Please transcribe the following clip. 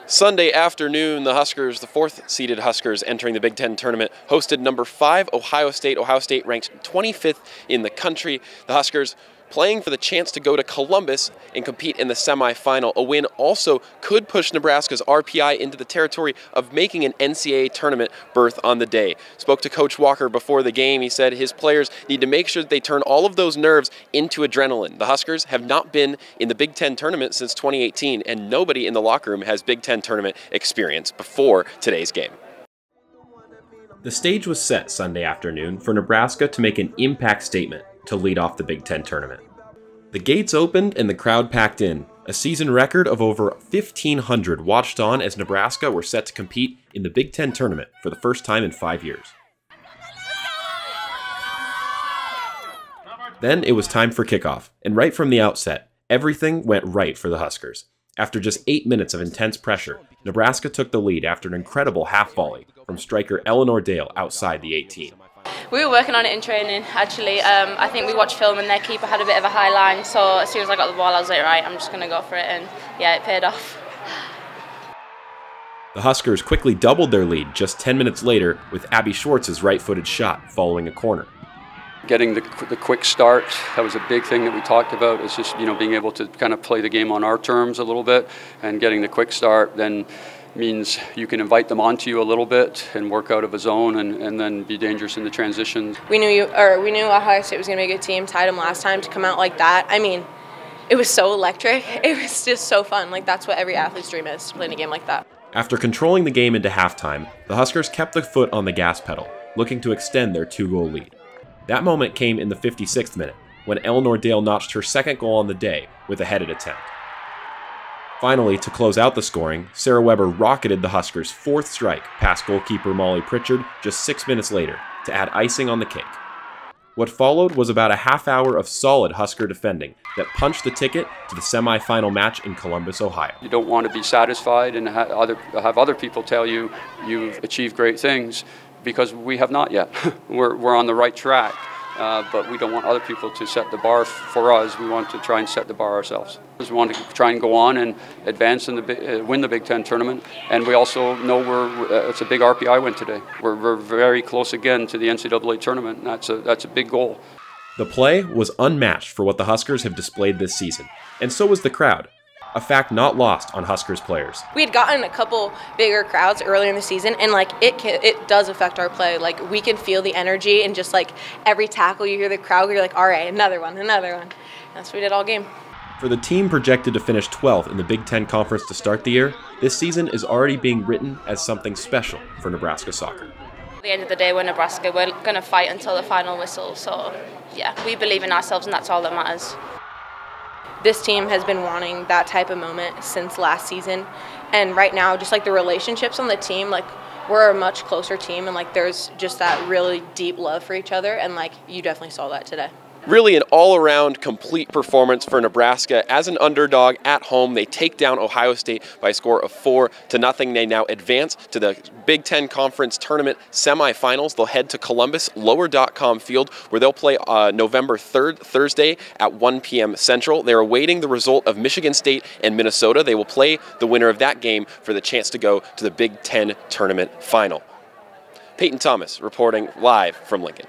Sunday afternoon, the Huskers, the fourth-seeded Huskers entering the Big Ten tournament, hosted number 5 Ohio State. Ohio State ranked 25th in the country. The Huskers playing for the chance to go to Columbus and compete in the semifinal. A win also could push Nebraska's RPI into the territory of making an NCAA tournament berth on the day. Spoke to Coach Walker before the game. He said his players need to make sure that they turn all of those nerves into adrenaline. The Huskers have not been in the Big Ten tournament since 2018, and nobody in the locker room has Big Ten tournament experience before today's game. The stage was set Sunday afternoon for Nebraska to make an impact statement to lead off the Big Ten tournament. The gates opened and the crowd packed in. A season record of over 1,500 watched on as Nebraska were set to compete in the Big Ten tournament for the first time in 5 years. Then it was time for kickoff, and right from the outset, everything went right for the Huskers. After just 8 minutes of intense pressure, Nebraska took the lead after an incredible half volley from striker Eleanor Dale outside the 18. We were working on it in training, actually. I think we watched film and their keeper had a bit of a high line, so as soon as I got the ball, I was like, right, I'm just going to go for it, and yeah, it paid off. The Huskers quickly doubled their lead just 10 minutes later with Abby Schwartz's right-footed shot following a corner. Getting the quick start, that was a big thing that we talked about, is just, being able to kind of play the game on our terms a little bit, and getting the quick start then means you can invite them onto you a little bit and work out of a zone and then be dangerous in the transitions. We knew Ohio State was going to be a good team, tied them last time, to come out like that. I mean, it was so electric. It was just so fun. Like, that's what every athlete's dream is, playing a game like that. After controlling the game into halftime, the Huskers kept the foot on the gas pedal, looking to extend their 2-goal lead. That moment came in the 56th minute, when Eleanor Dale notched her second goal on the day with a headed attempt. Finally, to close out the scoring, Sarah Weber rocketed the Huskers' fourth strike past goalkeeper Molly Pritchard just 6 minutes later to add icing on the cake. What followed was about a half hour of solid Husker defending that punched the ticket to the semifinal match in Columbus, Ohio. You don't want to be satisfied and have other people tell you you've achieved great things, because we have not yet. We're on the right track, but we don't want other people to set the bar for us. We want to try and set the bar ourselves. We want to try and go on and advance in win the Big Ten tournament, and we also know it's a big RPI win today. We're very close again to the NCAA tournament, and that's a big goal. The play was unmatched for what the Huskers have displayed this season, and so was the crowd. A fact not lost on Huskers players. We had gotten a couple bigger crowds earlier in the season, and it does affect our play. Like, we can feel the energy, and just like every tackle you hear the crowd, you're like, all right, another one. That's what we did all game. For the team projected to finish 12th in the Big Ten Conference to start the year, this season is already being written as something special for Nebraska soccer. At the end of the day, we're Nebraska. We're going to fight until the final whistle. So, yeah, we believe in ourselves, and that's all that matters. This team has been wanting that type of moment since last season, and right now, just like the relationships on the team, like, we're a much closer team, and like there's just that really deep love for each other, and like you definitely saw that today. Really an all-around complete performance for Nebraska. As an underdog at home, they take down Ohio State by a score of 4-0. They now advance to the Big Ten Conference Tournament semifinals. They'll head to Columbus Lower.com Field, where they'll play November 3rd, Thursday at 1 p.m. Central. They're awaiting the result of Michigan State and Minnesota. They will play the winner of that game for the chance to go to the Big Ten Tournament final. Peyton Thomas reporting live from Lincoln.